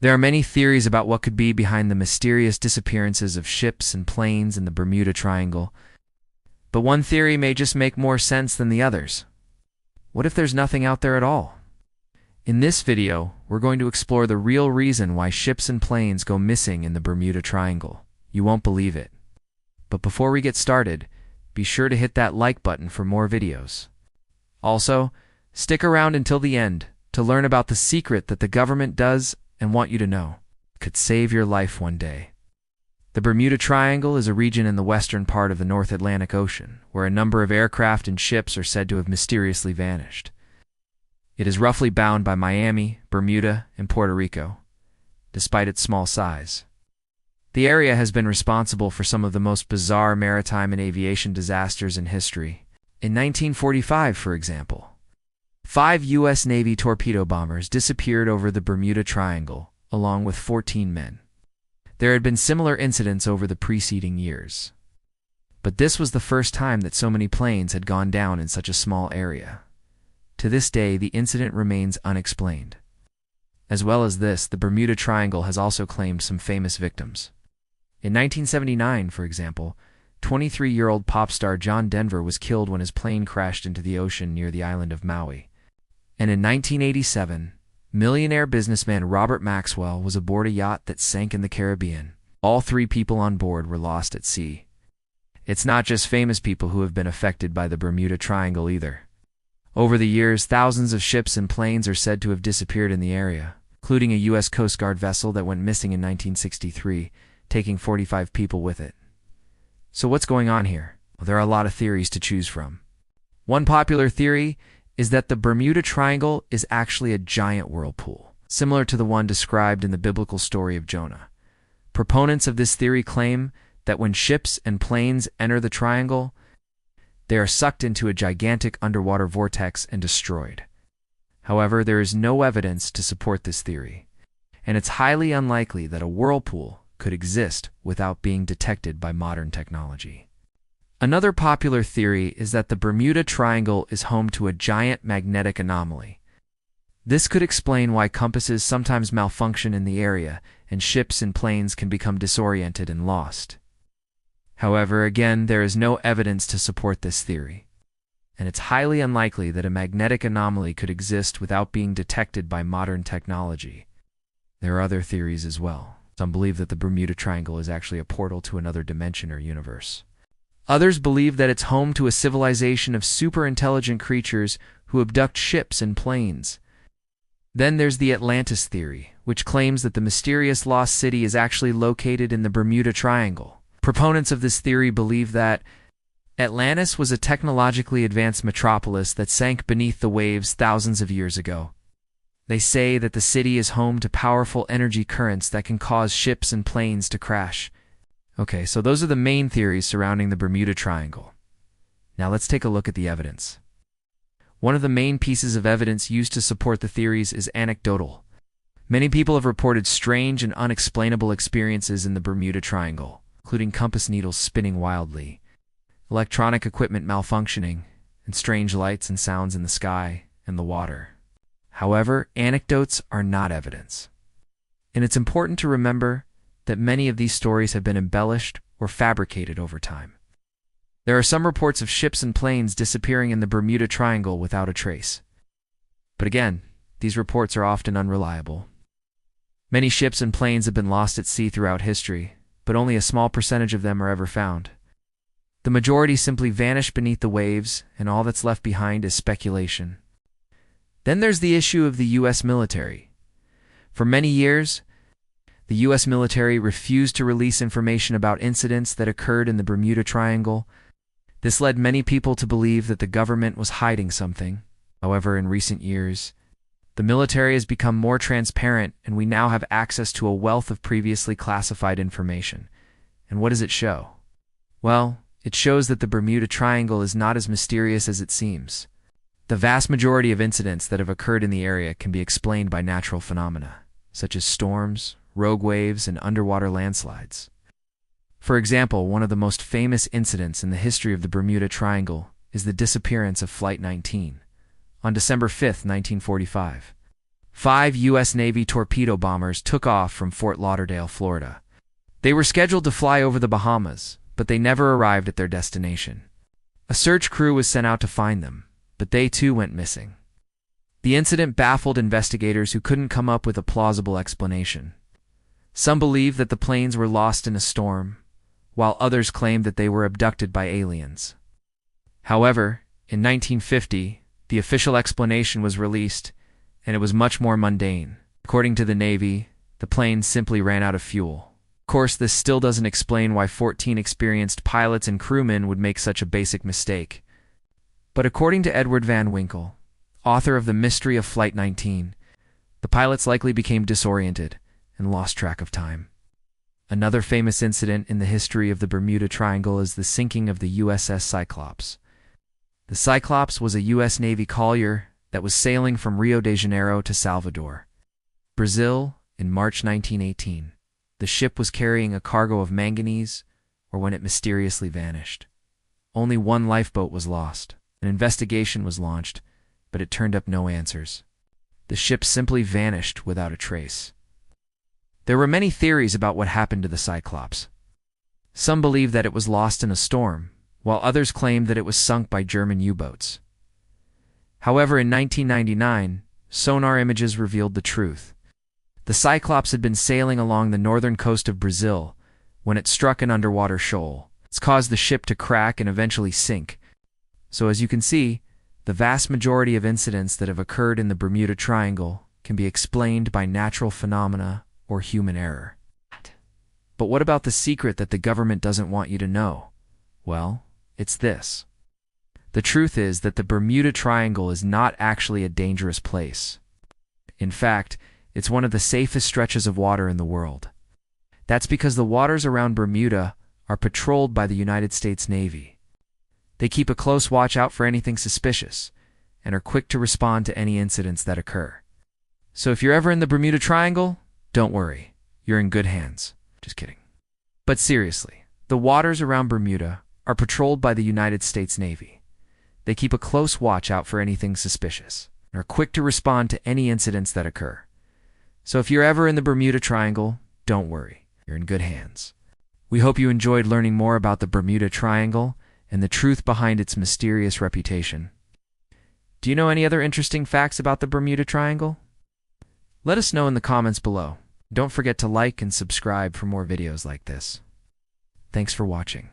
There are many theories about what could be behind the mysterious disappearances of ships and planes in the Bermuda Triangle, but one theory may just make more sense than the others. What if there's nothing out there at all? In this video, we're going to explore the real reason why ships and planes go missing in the Bermuda Triangle. You won't believe it. But before we get started, be sure to hit that like button for more videos. Also, stick around until the end to learn about the secret that the government does and want you to know. Could save your life one day. The Bermuda Triangle is a region in the western part of the North Atlantic Ocean, where a number of aircraft and ships are said to have mysteriously vanished. It is roughly bound by Miami, Bermuda, and Puerto Rico, despite its small size. The area has been responsible for some of the most bizarre maritime and aviation disasters in history. In 1945, for example, 5 U.S. Navy torpedo bombers disappeared over the Bermuda Triangle, along with 14 men. There had been similar incidents over the preceding years. But this was the first time that so many planes had gone down in such a small area. To this day, the incident remains unexplained. As well as this, the Bermuda Triangle has also claimed some famous victims. In 1979, for example, 23-year-old pop star John Denver was killed when his plane crashed into the ocean near the island of Maui. And in 1987, millionaire businessman Robert Maxwell was aboard a yacht that sank in the Caribbean. All 3 people on board were lost at sea. It's not just famous people who have been affected by the Bermuda Triangle either. Over the years, thousands of ships and planes are said to have disappeared in the area, including a U.S. Coast Guard vessel that went missing in 1963, taking 45 people with it. So what's going on here? Well, there are a lot of theories to choose from. One popular theory is that the Bermuda Triangle is actually a giant whirlpool, similar to the one described in the biblical story of Jonah. Proponents of this theory claim that when ships and planes enter the triangle, they are sucked into a gigantic underwater vortex and destroyed. However, there is no evidence to support this theory, and it's highly unlikely that a whirlpool could exist without being detected by modern technology. Another popular theory is that the Bermuda Triangle is home to a giant magnetic anomaly. This could explain why compasses sometimes malfunction in the area and ships and planes can become disoriented and lost. However, again, there is no evidence to support this theory, and it's highly unlikely that a magnetic anomaly could exist without being detected by modern technology. There are other theories as well. Some believe that the Bermuda Triangle is actually a portal to another dimension or universe. Others believe that it's home to a civilization of super-intelligent creatures who abduct ships and planes. Then there's the Atlantis theory, which claims that the mysterious lost city is actually located in the Bermuda Triangle. Proponents of this theory believe that Atlantis was a technologically advanced metropolis that sank beneath the waves thousands of years ago. They say that the city is home to powerful energy currents that can cause ships and planes to crash. Okay, so those are the main theories surrounding the Bermuda Triangle. Now let's take a look at the evidence. One of the main pieces of evidence used to support the theories is anecdotal. Many people have reported strange and unexplainable experiences in the Bermuda Triangle, including compass needles spinning wildly, electronic equipment malfunctioning, and strange lights and sounds in the sky and the water. However, anecdotes are not evidence. And it's important to remember that many of these stories have been embellished or fabricated over time. There are some reports of ships and planes disappearing in the Bermuda Triangle without a trace. But again, these reports are often unreliable. Many ships and planes have been lost at sea throughout history, but only a small percentage of them are ever found. The majority simply vanish beneath the waves, and all that's left behind is speculation. Then there's the issue of the U.S. military. For many years, the U.S. military refused to release information about incidents that occurred in the Bermuda Triangle. This led many people to believe that the government was hiding something. However, in recent years, the military has become more transparent, and we now have access to a wealth of previously classified information. And what does it show? Well, it shows that the Bermuda Triangle is not as mysterious as it seems. The vast majority of incidents that have occurred in the area can be explained by natural phenomena, such as storms, rogue waves, and underwater landslides. For example, one of the most famous incidents in the history of the Bermuda Triangle is the disappearance of Flight 19 on December 5, 1945. 5 U.S. Navy torpedo bombers took off from Fort Lauderdale, Florida. They were scheduled to fly over the Bahamas, but they never arrived at their destination. A search crew was sent out to find them, but they too went missing. The incident baffled investigators who couldn't come up with a plausible explanation. Some believed that the planes were lost in a storm, while others claimed that they were abducted by aliens. However, in 1950, the official explanation was released, and it was much more mundane. According to the Navy, the planes simply ran out of fuel. Of course, this still doesn't explain why 14 experienced pilots and crewmen would make such a basic mistake. But according to Edward Van Winkle, author of The Mystery of Flight 19, the pilots likely became disoriented and lost track of time. Another famous incident in the history of the Bermuda Triangle is the sinking of the USS Cyclops. The Cyclops was a U.S. Navy collier that was sailing from Rio de Janeiro to Salvador, Brazil, in March 1918. The ship was carrying a cargo of manganese, or when it mysteriously vanished. Only one lifeboat was lost. An investigation was launched, but it turned up no answers. The ship simply vanished without a trace. There were many theories about what happened to the Cyclops. Some believed that it was lost in a storm, while others claimed that it was sunk by German U-boats. However, in 1999, sonar images revealed the truth. The Cyclops had been sailing along the northern coast of Brazil when it struck an underwater shoal. It's caused the ship to crack and eventually sink. So as you can see, the vast majority of incidents that have occurred in the Bermuda Triangle can be explained by natural phenomena or human error. But what about the secret that the government doesn't want you to know? Well, it's this. The truth is that the Bermuda Triangle is not actually a dangerous place. In fact, it's one of the safest stretches of water in the world. That's because the waters around Bermuda are patrolled by the United States Navy. They keep a close watch out for anything suspicious and are quick to respond to any incidents that occur. So if you're ever in the Bermuda Triangle, don't worry, you're in good hands. Just kidding. But seriously, the waters around Bermuda are patrolled by the United States Navy. They keep a close watch out for anything suspicious and are quick to respond to any incidents that occur. So if you're ever in the Bermuda Triangle, don't worry, you're in good hands. We hope you enjoyed learning more about the Bermuda Triangle and the truth behind its mysterious reputation. Do you know any other interesting facts about the Bermuda Triangle? Let us know in the comments below. Don't forget to like and subscribe for more videos like this. Thanks for watching.